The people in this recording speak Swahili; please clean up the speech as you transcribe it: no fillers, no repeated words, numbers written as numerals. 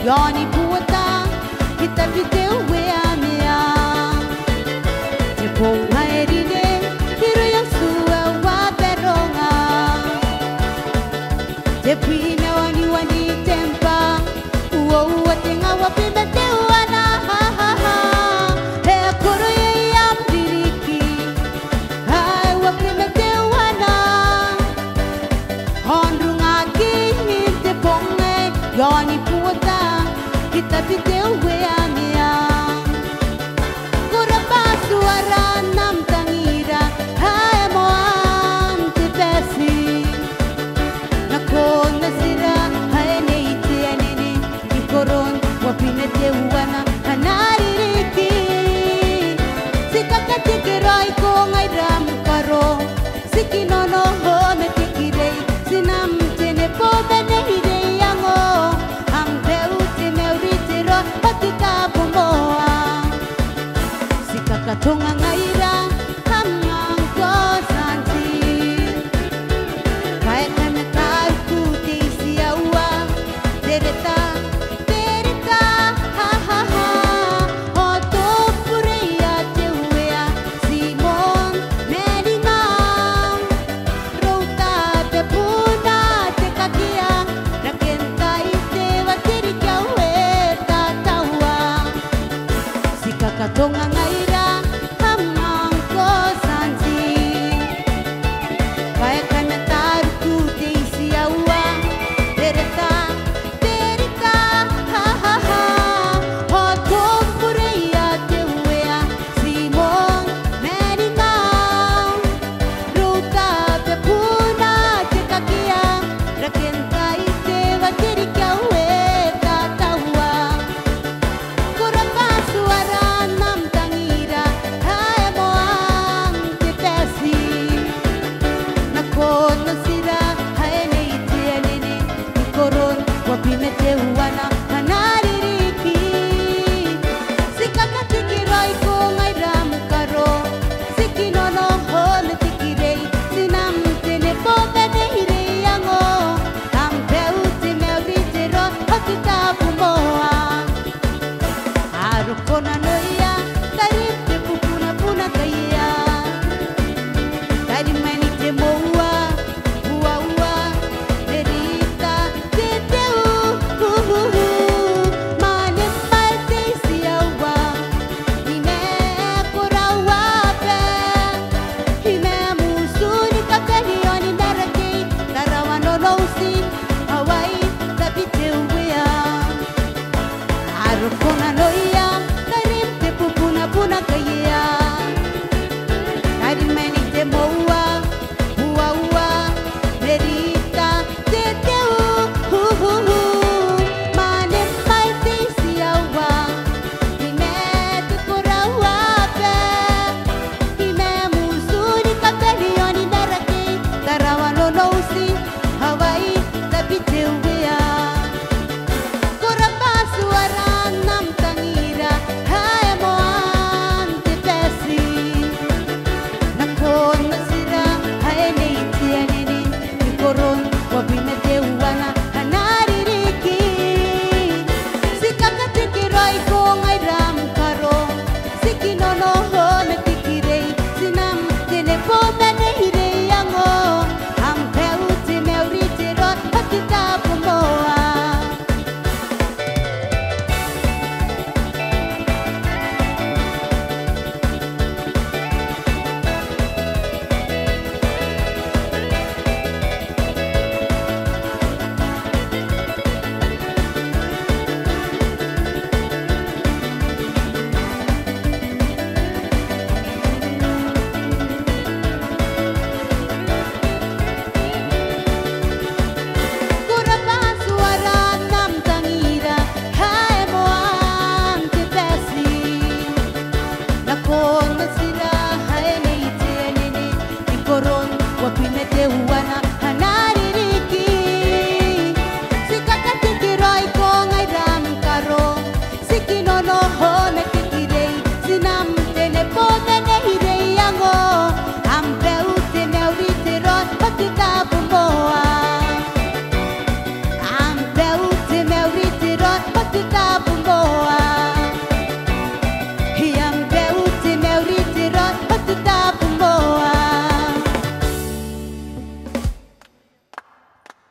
Yoni puta kita video we amia te ponga erine hiro yang suwa wa peronga te pina wani wani tempa uo tenga wa pinda te wana he koro ye am diriki hai wa pinda te wana hondrunga kini te ponga yoni puta kita video we amia kurapa suara nam tangira hai moam te pesi nakona sira hai nei te anene ikoron wapine te uana hanari riki sikakati kerai ko ngai ram karo sikinono ho me tikirei sinam tene po bene hire yango ang peu Patita pumoa Sikakatunga ngaira Hamang ko santi Kaya kami tarkuti siyawa Dereta, dereta Ha ha ha Oto pureya tewea Simon Merimang Rota te puna te kakia Rakentai te watiri kiawe Katonga ngaira hamang ko santi Kaya kana tarku te siyawa dereta derita ha ha ha Hoto pureya te wea Simon Merimang Ruta te puna te kakia Rakentai te watiri kiawe tatawa Kurapa suara Wapimete uwana hanaririki Sikakati kiroi ko ngai ram karo Sikinono ho me tikirei Sinam tene po bene hire yango Kampeu te meurite ro Hakita pumoa Arukona noia Tarim te pupuna puna kaya Tarim mani te moua Ua ua Derita Arukona noia, tarim te pupuna puna kaya Tarim mani te moua, ua ua Derita te teu, Mane mai te siawa Hime te koraua pe Hime musuri kaperioni darake Tarawa no nousi, Hawaii tapi te uwea Kurapa suara nam tangira hai moam te pesi Nakona sira hai nei te anene Ikoron wapine te uana hanari riki Sikakati kiroi ko ngai ram karo Sikinono ho me tikirei Sinam tene po bene hire yango Ang peu te meurite rot Hakita pumoa Kurapa suara nam tangira hai moam te pesi Nakona